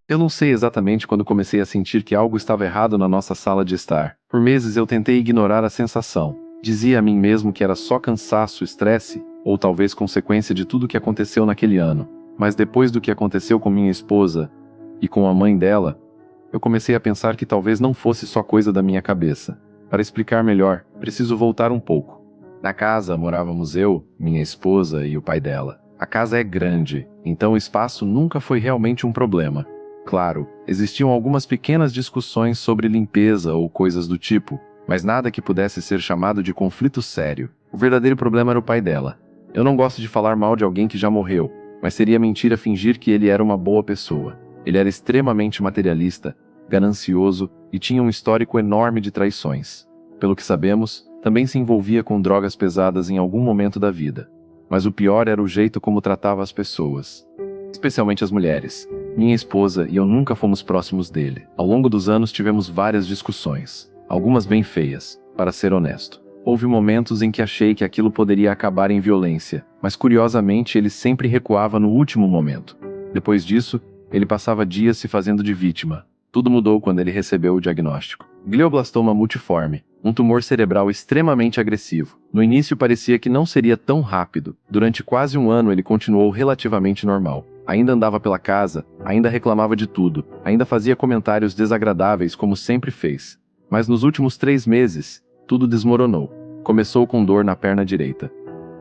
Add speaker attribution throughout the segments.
Speaker 1: Eu não sei exatamente quando comecei a sentir que algo estava errado na nossa sala de estar. Por meses eu tentei ignorar a sensação. Dizia a mim mesmo que era só cansaço, estresse, ou talvez consequência de tudo o que aconteceu naquele ano. Mas depois do que aconteceu com minha esposa e com a mãe dela, eu comecei a pensar que talvez não fosse só coisa da minha cabeça. Para explicar melhor, preciso voltar um pouco. Na casa morávamos eu, minha esposa e o pai dela. A casa é grande, então o espaço nunca foi realmente um problema. Claro, existiam algumas pequenas discussões sobre limpeza ou coisas do tipo, mas nada que pudesse ser chamado de conflito sério. O verdadeiro problema era o pai dela. Eu não gosto de falar mal de alguém que já morreu, mas seria mentira fingir que ele era uma boa pessoa. Ele era extremamente materialista, ganancioso e tinha um histórico enorme de traições. Pelo que sabemos, também se envolvia com drogas pesadas em algum momento da vida. Mas o pior era o jeito como tratava as pessoas, especialmente as mulheres. Minha esposa e eu nunca fomos próximos dele. Ao longo dos anos tivemos várias discussões, algumas bem feias, para ser honesto. Houve momentos em que achei que aquilo poderia acabar em violência, mas curiosamente ele sempre recuava no último momento. Depois disso, ele passava dias se fazendo de vítima. Tudo mudou quando ele recebeu o diagnóstico: glioblastoma multiforme, um tumor cerebral extremamente agressivo. No início parecia que não seria tão rápido. Durante quase um ano ele continuou relativamente normal. Ainda andava pela casa, ainda reclamava de tudo, ainda fazia comentários desagradáveis como sempre fez. Mas nos últimos 3 meses, tudo desmoronou. Começou com dor na perna direita.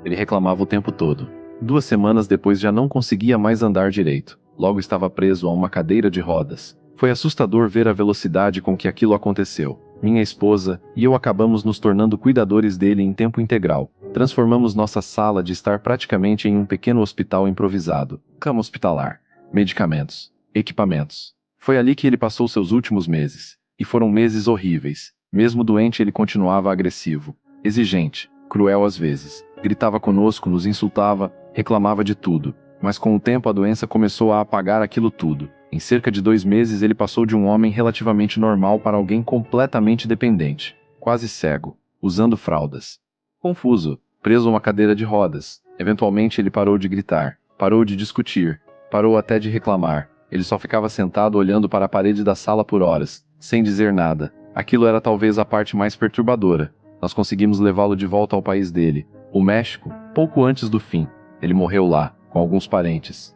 Speaker 1: Ele reclamava o tempo todo. 2 semanas depois já não conseguia mais andar direito. Logo estava preso a uma cadeira de rodas. Foi assustador ver a velocidade com que aquilo aconteceu. Minha esposa e eu acabamos nos tornando cuidadores dele em tempo integral. Transformamos nossa sala de estar praticamente em um pequeno hospital improvisado. Cama hospitalar, medicamentos, equipamentos. Foi ali que ele passou seus últimos meses. E foram meses horríveis. Mesmo doente, ele continuava agressivo, exigente, cruel às vezes. Gritava conosco, nos insultava, reclamava de tudo. Mas com o tempo a doença começou a apagar aquilo tudo. Em cerca de 2 meses ele passou de um homem relativamente normal para alguém completamente dependente, quase cego, usando fraldas. Confuso, preso a uma cadeira de rodas. Eventualmente ele parou de gritar, parou de discutir, parou até de reclamar. Ele só ficava sentado olhando para a parede da sala por horas, sem dizer nada. Aquilo era talvez a parte mais perturbadora. Nós conseguimos levá-lo de volta ao país dele, o México, pouco antes do fim. Ele morreu lá, com alguns parentes.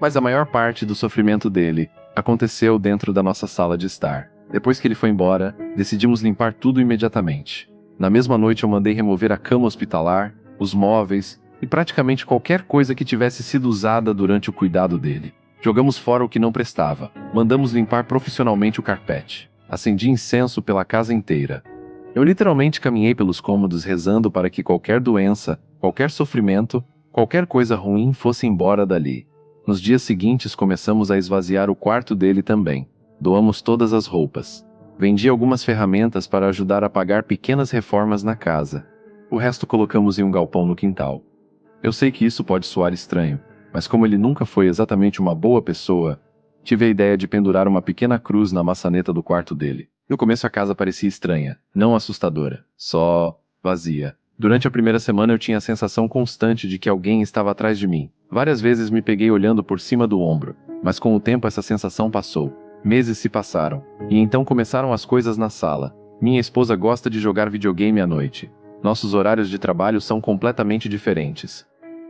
Speaker 1: Mas a maior parte do sofrimento dele aconteceu dentro da nossa sala de estar. Depois que ele foi embora, decidimos limpar tudo imediatamente. Na mesma noite eu mandei remover a cama hospitalar, os móveis e praticamente qualquer coisa que tivesse sido usada durante o cuidado dele. Jogamos fora o que não prestava. Mandamos limpar profissionalmente o carpete. Acendi incenso pela casa inteira. Eu literalmente caminhei pelos cômodos rezando para que qualquer doença, qualquer sofrimento, qualquer coisa ruim fosse embora dali. Nos dias seguintes começamos a esvaziar o quarto dele também. Doamos todas as roupas. Vendi algumas ferramentas para ajudar a pagar pequenas reformas na casa. O resto colocamos em um galpão no quintal. Eu sei que isso pode soar estranho, mas como ele nunca foi exatamente uma boa pessoa, tive a ideia de pendurar uma pequena cruz na maçaneta do quarto dele. No começo a casa parecia estranha, não assustadora, só vazia. Durante a primeira semana eu tinha a sensação constante de que alguém estava atrás de mim. Várias vezes me peguei olhando por cima do ombro, mas com o tempo essa sensação passou. Meses se passaram, e então começaram as coisas na sala. Minha esposa gosta de jogar videogame à noite. Nossos horários de trabalho são completamente diferentes.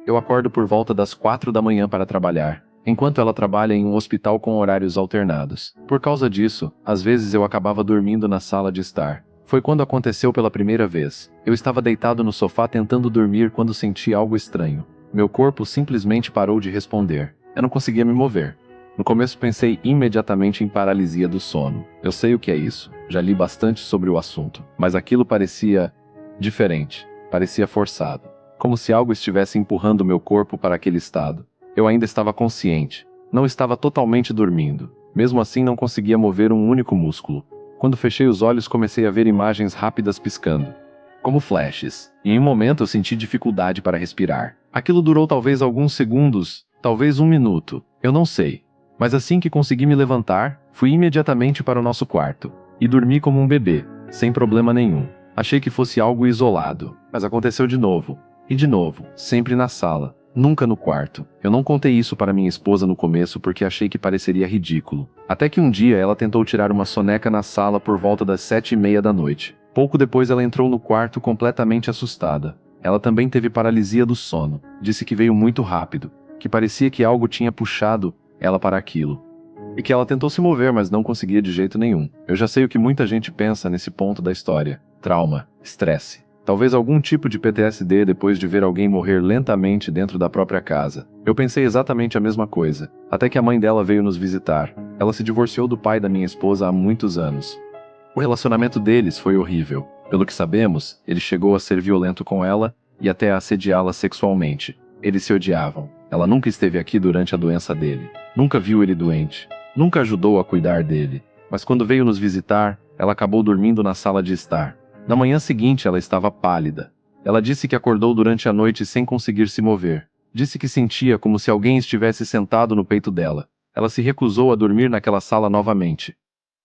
Speaker 1: Eu acordo por volta das 4 da manhã para trabalhar, enquanto ela trabalha em um hospital com horários alternados. Por causa disso, às vezes eu acabava dormindo na sala de estar. Foi quando aconteceu pela primeira vez. Eu estava deitado no sofá tentando dormir quando senti algo estranho. Meu corpo simplesmente parou de responder. Eu não conseguia me mover. No começo pensei imediatamente em paralisia do sono. Eu sei o que é isso, já li bastante sobre o assunto, mas aquilo parecia diferente, parecia forçado, como se algo estivesse empurrando meu corpo para aquele estado. Eu ainda estava consciente, não estava totalmente dormindo. Mesmo assim não conseguia mover um único músculo. Quando fechei os olhos comecei a ver imagens rápidas piscando, como flashes, e em um momento eu senti dificuldade para respirar. Aquilo durou talvez alguns segundos, talvez 1 minuto, eu não sei. Mas assim que consegui me levantar, fui imediatamente para o nosso quarto, e dormi como um bebê, sem problema nenhum. Achei que fosse algo isolado, mas aconteceu de novo, e de novo, sempre na sala. Nunca no quarto. Eu não contei isso para minha esposa no começo porque achei que pareceria ridículo. Até que um dia ela tentou tirar uma soneca na sala por volta das 7h30 da noite. Pouco depois ela entrou no quarto completamente assustada. Ela também teve paralisia do sono. Disse que veio muito rápido, que parecia que algo tinha puxado ela para aquilo. E que ela tentou se mover, mas não conseguia de jeito nenhum. Eu já sei o que muita gente pensa nesse ponto da história. Trauma, estresse. Talvez algum tipo de PTSD depois de ver alguém morrer lentamente dentro da própria casa. Eu pensei exatamente a mesma coisa, até que a mãe dela veio nos visitar. Ela se divorciou do pai da minha esposa há muitos anos. O relacionamento deles foi horrível. Pelo que sabemos, ele chegou a ser violento com ela e até a assediá-la sexualmente. Eles se odiavam. Ela nunca esteve aqui durante a doença dele. Nunca viu ele doente. Nunca ajudou a cuidar dele. Mas quando veio nos visitar, ela acabou dormindo na sala de estar. Na manhã seguinte ela estava pálida. Ela disse que acordou durante a noite sem conseguir se mover. Disse que sentia como se alguém estivesse sentado no peito dela. Ela se recusou a dormir naquela sala novamente.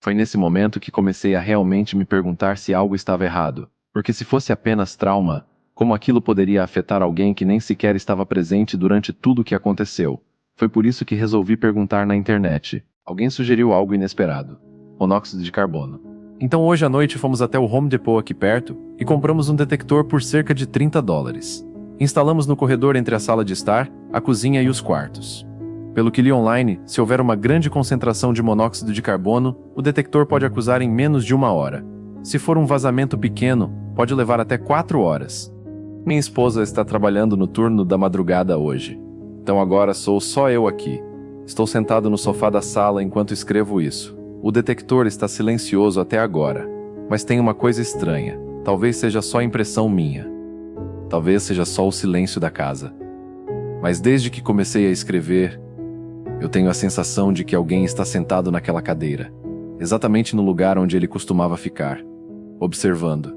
Speaker 1: Foi nesse momento que comecei a realmente me perguntar se algo estava errado. Porque se fosse apenas trauma, como aquilo poderia afetar alguém que nem sequer estava presente durante tudo o que aconteceu? Foi por isso que resolvi perguntar na internet. Alguém sugeriu algo inesperado. Monóxido de carbono. Então hoje à noite fomos até o Home Depot aqui perto e compramos um detector por cerca de $30. Instalamos no corredor entre a sala de estar, a cozinha e os quartos. Pelo que li online, se houver uma grande concentração de monóxido de carbono, o detector pode acusar em menos de 1 hora. Se for um vazamento pequeno, pode levar até 4 horas. Minha esposa está trabalhando no turno da madrugada hoje. Então agora sou só eu aqui. Estou sentado no sofá da sala enquanto escrevo isso. O detector está silencioso até agora, mas tem uma coisa estranha. Talvez seja só impressão minha. Talvez seja só o silêncio da casa. Mas desde que comecei a escrever, eu tenho a sensação de que alguém está sentado naquela cadeira, exatamente no lugar onde ele costumava ficar, observando.